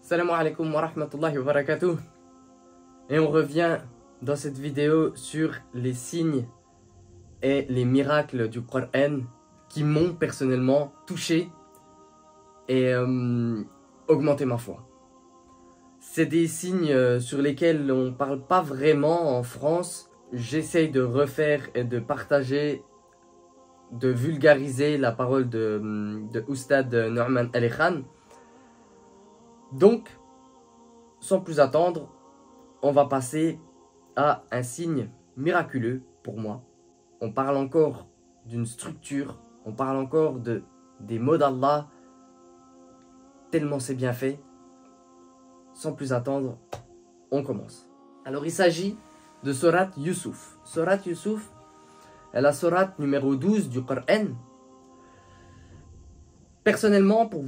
Salam alaikum wa rahmatullahi wa barakatuh. Et on revient dans cette vidéo sur les signes et les miracles du Coran qui m'ont personnellement touché et augmenté ma foi. C'est des signes sur lesquels on ne parle pas vraiment en France. J'essaye de refaire et de partager, de vulgariser la parole de Oustad Nouman Ali Khan. Donc, sans plus attendre, on va passer à un signe miraculeux pour moi. On parle encore d'une structure, on parle encore des mots d'Allah, tellement c'est bien fait. Sans plus attendre, on commence. Alors il s'agit de Sourate Yusuf. Sourate Yusuf est la sourate numéro 12 du Coran. Personnellement, pour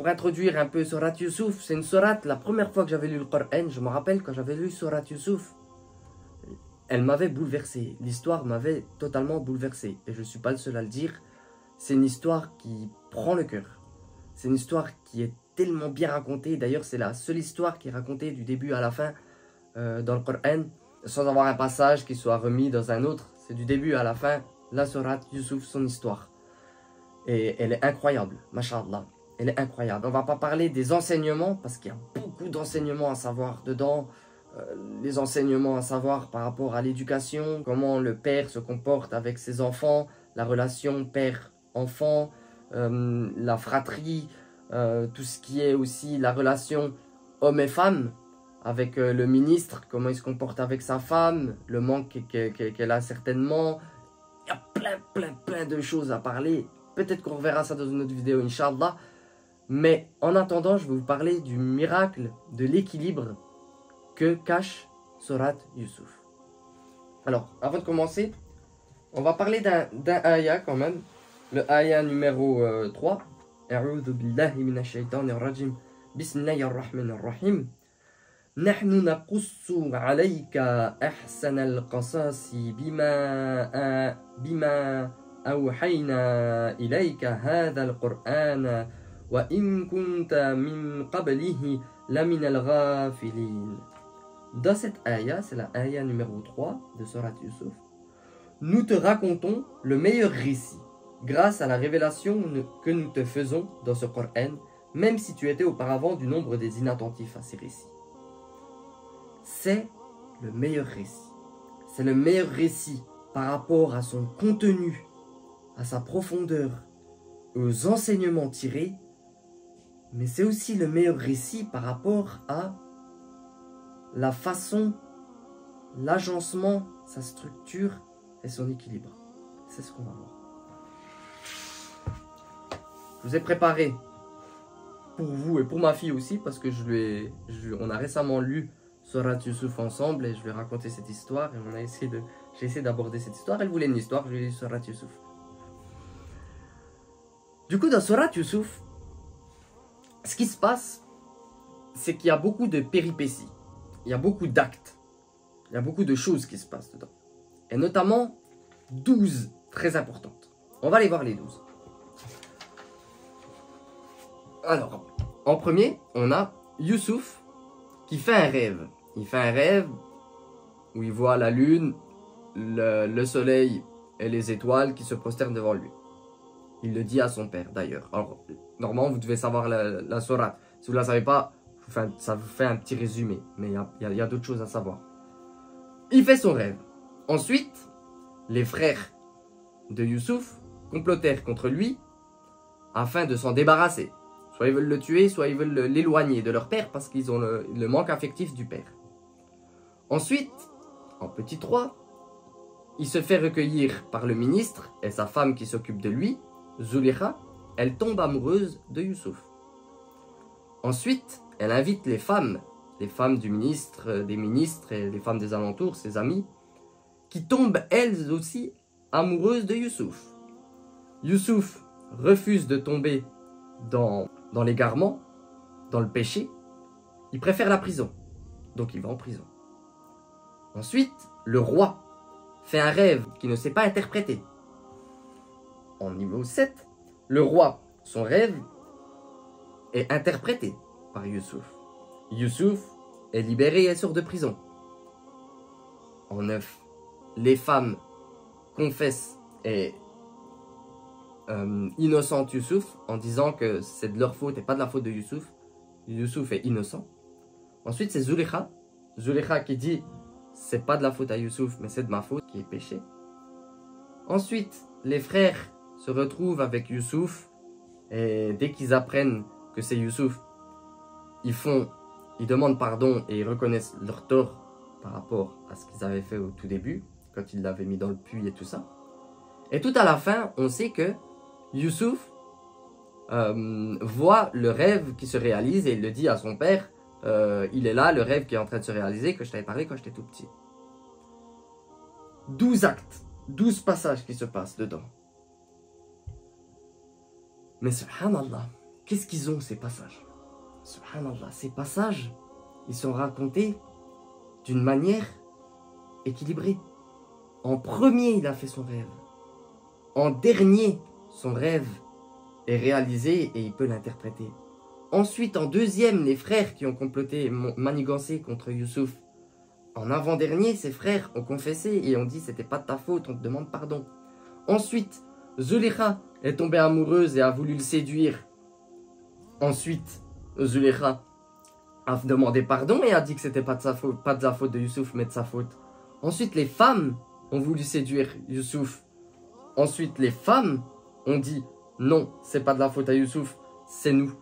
introduire un peu Sourate Yusuf, c'est une sourate, la première fois que j'avais lu le Coran, je me rappelle quand j'avais lu Sourate Yusuf, elle m'avait bouleversé. L'histoire m'avait totalement bouleversé. Et je ne suis pas le seul à le dire. C'est une histoire qui prend le cœur. C'est une histoire qui est tellement bien racontée. D'ailleurs, c'est la seule histoire qui est racontée du début à la fin dans le Coran, sans avoir un passage qui soit remis dans un autre. C'est du début à la fin, la sourate Yusuf, son histoire. Et elle est incroyable, masha'Allah. Elle est incroyable. On ne va pas parler des enseignements, parce qu'il y a beaucoup d'enseignements à savoir dedans. Les enseignements à savoir par rapport à l'éducation, comment le père se comporte avec ses enfants, la relation père-enfant, la fratrie, tout ce qui est aussi la relation homme et femme, avec le ministre, comment il se comporte avec sa femme, le manque qu'elle a certainement. Il y a plein de choses à parler. Peut-être qu'on reverra ça dans une autre vidéo, Inch'Allah. Mais en attendant, je vais vous parler du miracle de l'équilibre que cache Sourate Yusuf. Alors, avant de commencer, on va parler d'un ayah quand même. Le ayah numéro 3. A'udhu billahi minash shaitanir rajim. Bismillahir rahmanir rahim. نحن نقص عليك أحسن القصاص بما أوحينا إليك هذا القرآن وإن كنت من قبله لمن الغافلين. Dans cette ayah, c'est la ayah numéro 3 de Sourate Yusuf, nous te racontons le meilleur récit grâce à la révélation que nous te faisons dans ce Coran, même si tu étais auparavant du nombre des inattentifs à ces récits. C'est le meilleur récit. C'est le meilleur récit par rapport à son contenu, à sa profondeur, aux enseignements tirés, mais c'est aussi le meilleur récit par rapport à la façon, l'agencement, sa structure et son équilibre. C'est ce qu'on va voir. Je vous ai préparé pour vous et pour ma fille aussi, parce que on a récemment lu Sourate Yusuf ensemble et je lui ai raconté cette histoire et j'ai essayé d'aborder cette histoire. Elle voulait une histoire, je lui ai dit Sourate Yusuf. Du coup, dans Sourate Yusuf, ce qui se passe, c'est qu'il y a beaucoup de péripéties, il y a beaucoup d'actes, il y a beaucoup de choses qui se passent dedans. Et notamment 12 très importantes. On va aller voir les 12. Alors, en premier, on a Yusuf qui fait un rêve. Il fait un rêve où il voit la lune, le soleil et les étoiles qui se prosternent devant lui. Il le dit à son père d'ailleurs. Alors, normalement, vous devez savoir la sourate. Si vous ne la savez pas, ça vous fait un petit résumé. Mais il y a d'autres choses à savoir. Il fait son rêve. Ensuite, les frères de Yusuf complotèrent contre lui afin de s'en débarrasser. Soit ils veulent le tuer, soit ils veulent l'éloigner de leur père parce qu'ils ont le manque affectif du père. Ensuite, en petit 3, il se fait recueillir par le ministre et sa femme qui s'occupe de lui, Zulikha. Elle tombe amoureuse de Yusuf. Ensuite, elle invite les femmes du ministre, des ministres et les femmes des alentours, ses amis, qui tombent elles aussi amoureuses de Yusuf. Yusuf refuse de tomber dans l'égarement, dans le péché. Il préfère la prison, donc il va en prison. Ensuite, le roi fait un rêve qu'il ne sait pas interpréter. En niveau 7, le roi, son rêve est interprété. par Youssouf. Youssouf est libéré et sort de prison. En 9, les femmes confessent et innocentent Youssouf en disant que c'est de leur faute et pas de la faute de Youssouf. Youssouf est innocent. Ensuite, c'est Zulekha. Zulekha qui dit c'est pas de la faute à Youssouf, mais c'est de ma faute qui est péché. Ensuite, les frères se retrouvent avec Youssouf et dès qu'ils apprennent que c'est Youssouf, ils demandent pardon et ils reconnaissent leur tort par rapport à ce qu'ils avaient fait au tout début, quand ils l'avaient mis dans le puits et tout ça. Et tout à la fin, on sait que Youssouf voit le rêve qui se réalise et il le dit à son père, il est là, le rêve qui est en train de se réaliser, que je t'avais parlé quand j'étais tout petit. 12 actes, 12 passages qui se passent dedans. Mais subhanallah, qu'est-ce qu'ils ont ces passages? Subhanallah, ces passages, ils sont racontés d'une manière équilibrée. En premier, il a fait son rêve. En dernier, son rêve est réalisé et il peut l'interpréter. Ensuite, en deuxième, les frères qui ont comploté, manigancé contre Youssouf. En avant-dernier, ses frères ont confessé et ont dit c'était pas de ta faute, on te demande pardon. Ensuite, Zulekha est tombée amoureuse et a voulu le séduire. Ensuite, Zulekha a demandé pardon et a dit que c'était pas de sa faute, pas de la faute de Youssouf, mais de sa faute. Ensuite, les femmes ont voulu séduire Youssouf. Ensuite, les femmes ont dit non, c'est pas de la faute à Youssouf, c'est nous.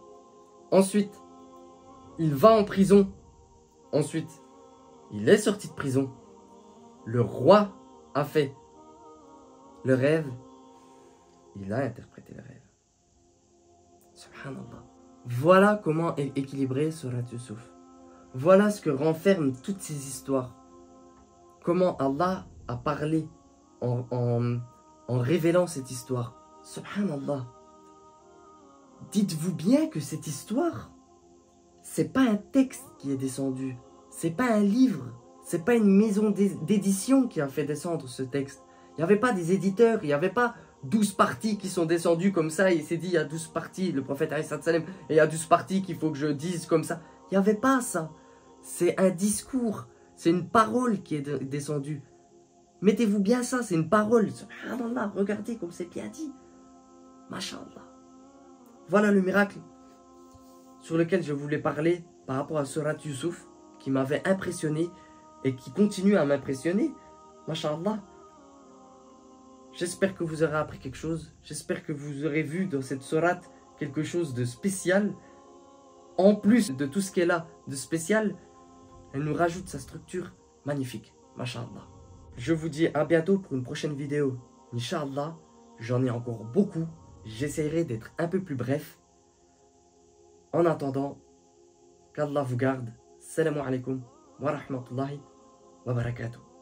Ensuite, il va en prison. Ensuite, il est sorti de prison. Le roi a fait le rêve. Il a interprété le rêve. Subhanallah. Voilà comment est équilibré Surat Youssouf. Voilà ce que renferment toutes ces histoires. Comment Allah a parlé en révélant cette histoire. Subhanallah. Dites-vous bien que cette histoire, c'est pas un texte qui est descendu. C'est pas un livre. C'est pas une maison d'édition qui a fait descendre ce texte. Il n'y avait pas des éditeurs, il n'y avait pas 12 parties qui sont descendues comme ça et il s'est dit il y a 12 parties, le prophète alayhi salam, et il y a 12 parties qu'il faut que je dise comme ça. Il n'y avait pas ça. C'est un discours, c'est une parole qui est descendue. Mettez-vous bien ça, c'est une parole. Subhanallah, regardez comme c'est bien dit. Masha'Allah. Voilà le miracle sur lequel je voulais parler par rapport à Surat Youssouf qui m'avait impressionné et qui continue à m'impressionner. Masha'Allah. J'espère que vous aurez appris quelque chose. J'espère que vous aurez vu dans cette sourate quelque chose de spécial. En plus de tout ce qu'elle a de spécial, elle nous rajoute sa structure magnifique. Masha'Allah. Je vous dis à bientôt pour une prochaine vidéo. Inch'Allah, j'en ai encore beaucoup. J'essaierai d'être un peu plus bref. En attendant, qu'Allah vous garde. Salam alaikum wa rahmatullahi wa barakatuh.